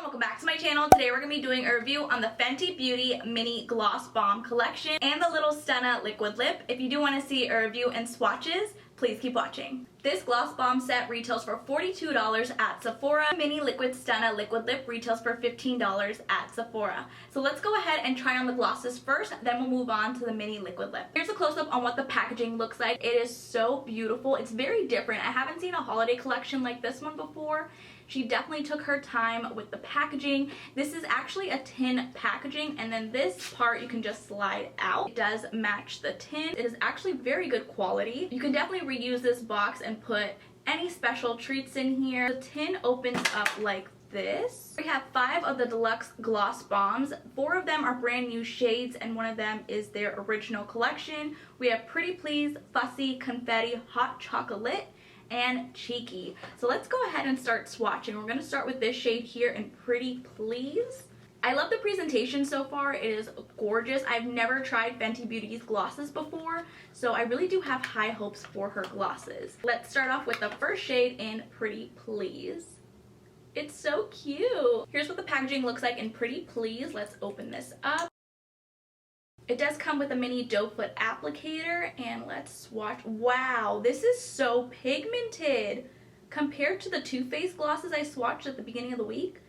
welcome back to my channel. Today we're going to be doing a review on the Fenty Beauty Mini Gloss Bomb collection and the Lil Stunna Liquid Lip. If you do want to see a review and swatches, please keep watching. This gloss bomb set retails for $42 at Sephora. Mini Liquid Stunna Liquid Lip retails for $15 at Sephora. So let's go ahead and try on the glosses first, then we'll move on to the Mini Liquid Lip. Here's a close-up on what the packaging looks like. It is so beautiful. It's very different. I haven't seen a holiday collection like this one before. She definitely took her time with the packaging. This is actually a tin packaging, and then this part you can just slide out. It does match the tin. It is actually very good quality. You can definitely reuse this box and put any special treats in here. The tin opens up like this. We have 5 of the deluxe gloss bombs. 4 of them are brand new shades and one of them is their original collection. We have Pretty Please, Fussy, Confetti, Hot Chocolate, and Cheeky. So let's go ahead and start swatching. We're going to start with this shade here in Pretty Please. I love the presentation so far. It is gorgeous. I've never tried Fenty Beauty's glosses before, so I really do have high hopes for her glosses. Let's start off with the first shade in Pretty Please. It's so cute. Here's what the packaging looks like in Pretty Please. Let's open this up. It does come with a mini doe foot applicator, and let's swatch. Wow, this is so pigmented compared to the Too Faced glosses I swatched at the beginning of the week.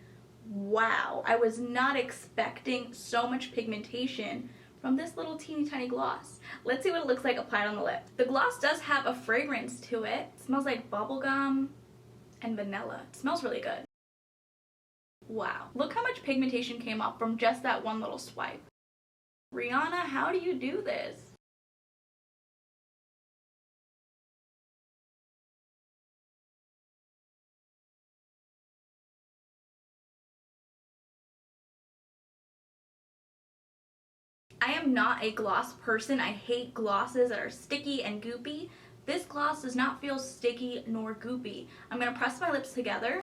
Wow, I was not expecting so much pigmentation from this little teeny tiny gloss. Let's see what it looks like applied on the lip. The gloss does have a fragrance to it. It smells like bubblegum and vanilla. It smells really good. Wow, look how much pigmentation came off from just that one little swipe. Rihanna, how do you do this? I am not a gloss person. I hate glosses that are sticky and goopy. This gloss does not feel sticky nor goopy. I'm going to press my lips together.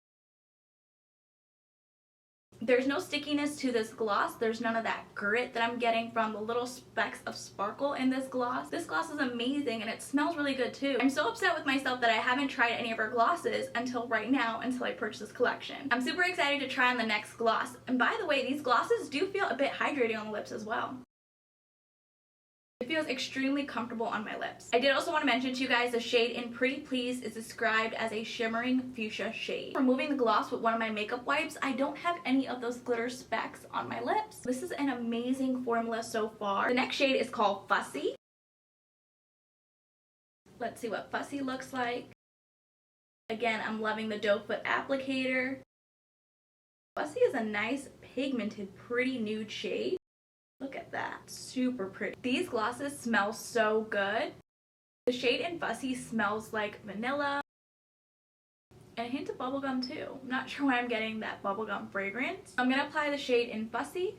There's no stickiness to this gloss. There's none of that grit that I'm getting from the little specks of sparkle in this gloss. This gloss is amazing and it smells really good too. I'm so upset with myself that I haven't tried any of her glosses until right now, until I purchased this collection. I'm super excited to try on the next gloss. And by the way, these glosses do feel a bit hydrating on the lips as well. It feels extremely comfortable on my lips. I did also want to mention to you guys the shade in Pretty Please is described as a shimmering fuchsia shade. Removing the gloss with one of my makeup wipes, I don't have any of those glitter specks on my lips. This is an amazing formula so far. The next shade is called Fussy. Let's see what Fussy looks like. Again, I'm loving the doe foot applicator. Fussy is a nice pigmented pretty nude shade. Look at that, super pretty. These glosses smell so good. The shade in Fussy smells like vanilla and a hint of bubblegum too. I'm not sure why I'm getting that bubblegum fragrance. I'm gonna apply the shade in Fussy.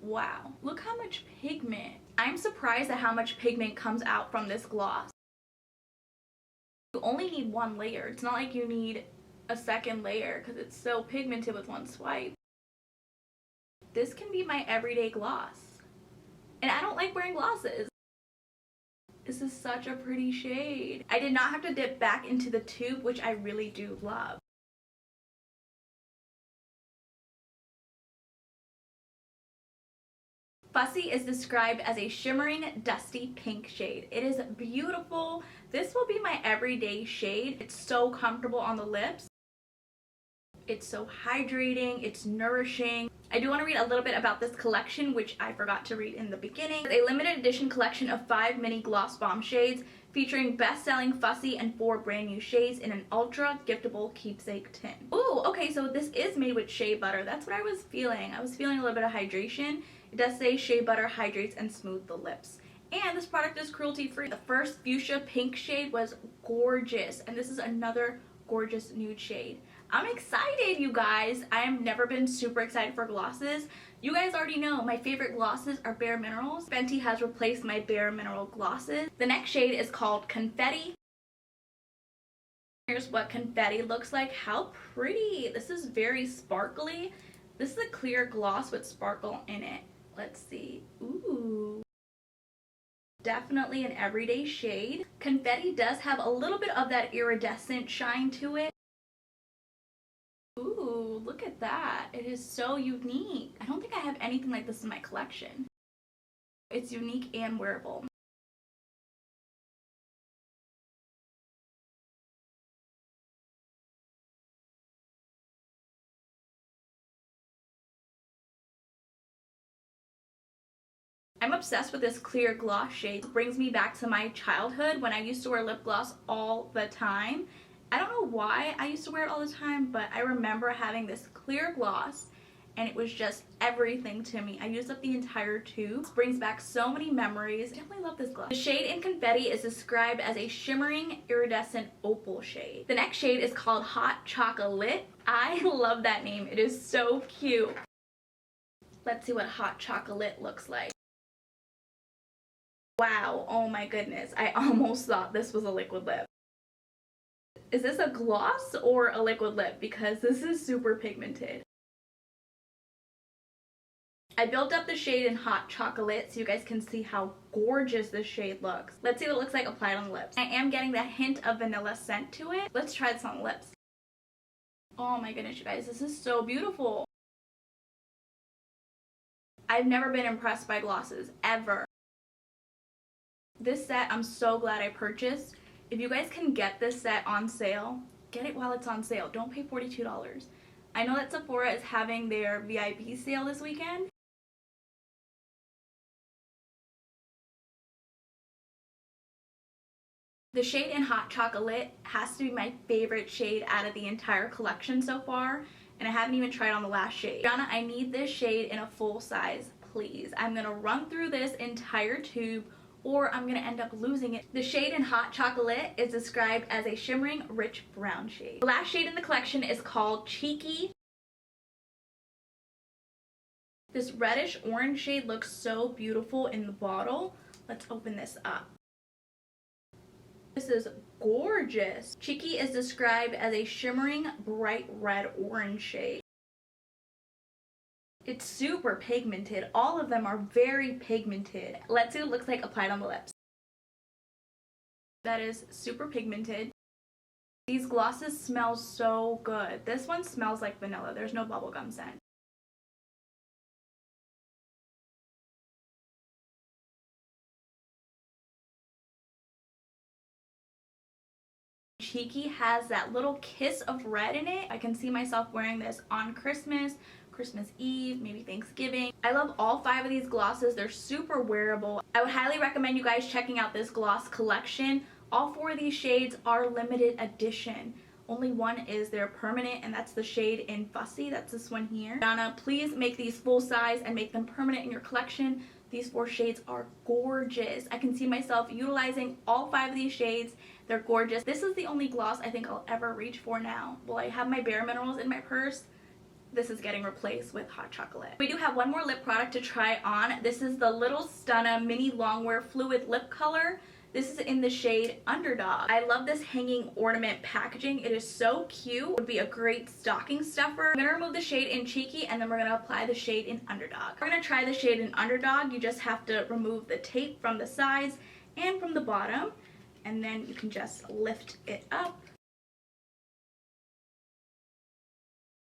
Wow, look how much pigment. I'm surprised at how much pigment comes out from this gloss. You only need one layer. It's not like you need a second layer because it's so pigmented with one swipe. This can be my everyday gloss. And I don't like wearing glosses. This is such a pretty shade. I did not have to dip back into the tube, which I really do love. Fussy is described as a shimmering dusty pink shade. It is beautiful. This will be my everyday shade. It's so comfortable on the lips. It's so hydrating, it's nourishing. I do want to read a little bit about this collection, which I forgot to read in the beginning. It's a limited edition collection of 5 mini gloss bomb shades featuring best-selling Fussy and 4 brand new shades in an ultra giftable keepsake tin. Ooh, okay, so this is made with shea butter. That's what I was feeling. I was feeling a little bit of hydration. It does say shea butter hydrates and smooth the lips. And this product is cruelty-free. The first fuchsia pink shade was gorgeous, and this is another gorgeous nude shade. I'm excited, you guys. I have never been super excited for glosses. You guys already know my favorite glosses are Bare Minerals. Fenty has replaced my Bare Mineral glosses. The next shade is called Confetti. Here's what Confetti looks like. How pretty. This is very sparkly. This is a clear gloss with sparkle in it. Let's see. Ooh. Definitely an everyday shade. Confetti does have a little bit of that iridescent shine to it. Ooh, look at that. It is so unique. I don't think I have anything like this in my collection. It's unique and wearable. I'm obsessed with this clear gloss shade. It brings me back to my childhood when I used to wear lip gloss all the time. I don't know why I used to wear it all the time, but I remember having this clear gloss and it was just everything to me. I used up the entire tube. It brings back so many memories. I definitely love this gloss. The shade in Confetti is described as a shimmering iridescent opal shade. The next shade is called Hot Chocolate. I love that name. It is so cute. Let's see what Hot Chocolate looks like. Wow, oh my goodness, I almost thought this was a liquid lip. Is this a gloss or a liquid lip? Because this is super pigmented. I built up the shade in Hot Chocolate so you guys can see how gorgeous this shade looks. Let's see what it looks like applied on the lips. I am getting that hint of vanilla scent to it. Let's try this on the lips. Oh my goodness, you guys, this is so beautiful. I've never been impressed by glosses, ever. This set, I'm so glad I purchased. If you guys can get this set on sale, get it while it's on sale. Don't pay $42. I know that Sephora is having their VIP sale this weekend. The shade in Hot Chocolate has to be my favorite shade out of the entire collection so far, and I haven't even tried on the last shade. Rihanna, I need this shade in a full size, please. I'm gonna run through this entire tube or I'm gonna end up losing it. The shade in Hot Chocolate is described as a shimmering rich brown shade. The last shade in the collection is called Cheeky. This reddish orange shade looks so beautiful in the bottle. Let's open this up. This is gorgeous. Cheeky is described as a shimmering bright red orange shade. It's super pigmented. All of them are very pigmented. Let's see what it looks like applied on the lips. That is super pigmented. These glosses smell so good. This one smells like vanilla. There's no bubblegum scent. Cheeky has that little kiss of red in it. I can see myself wearing this on Christmas Eve, maybe Thanksgiving. I love all 5 of these glosses. They're super wearable. I would highly recommend you guys checking out this gloss collection. All 4 of these shades are limited edition. Only one is their permanent, and that's the shade in Fussy. That's this one here. Rihanna, please make these full size and make them permanent in your collection. These 4 shades are gorgeous. I can see myself utilizing all 5 of these shades. They're gorgeous. This is the only gloss I think I'll ever reach for now. Will I have my Bare Minerals in my purse? This is getting replaced with Hot Chocolate. We do have one more lip product to try on. This is the Lil Stunna Mini Longwear Fluid Lip Color. This is in the shade Underdog. I love this hanging ornament packaging. It is so cute. It would be a great stocking stuffer. I'm gonna remove the shade in Cheeky and then we're gonna apply the shade in Underdog. We're gonna try the shade in Underdog. You just have to remove the tape from the sides and from the bottom, and then you can just lift it up.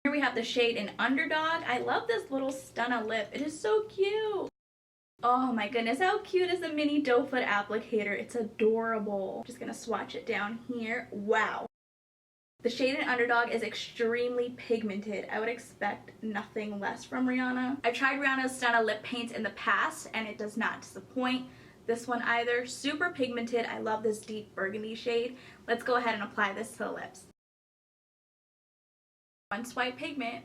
Here we have the shade in Underdog. I love this Lil Stunna lip. It is so cute. Oh my goodness, how cute is the mini doe foot applicator? It's adorable. Just gonna swatch it down here. Wow. The shade in Underdog is extremely pigmented. I would expect nothing less from Rihanna. I've tried Rihanna's Stunna Lip Paint in the past and it does not disappoint. This one either. Super pigmented. I love this deep burgundy shade. Let's go ahead and apply this to the lips. One swipe pigment.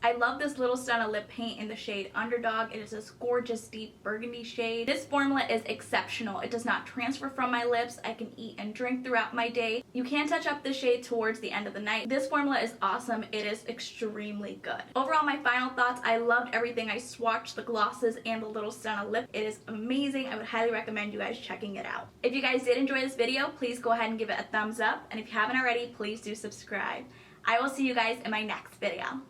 I love this Lil Stunna Lip Paint in the shade Underdog. It is this gorgeous deep burgundy shade. This formula is exceptional. It does not transfer from my lips. I can eat and drink throughout my day. You can touch up the shade towards the end of the night. This formula is awesome. It is extremely good. Overall, my final thoughts, I loved everything. I swatched the glosses and the Lil Stunna lip. It is amazing. I would highly recommend you guys checking it out. If you guys did enjoy this video, please go ahead and give it a thumbs up. And if you haven't already, please do subscribe. I will see you guys in my next video.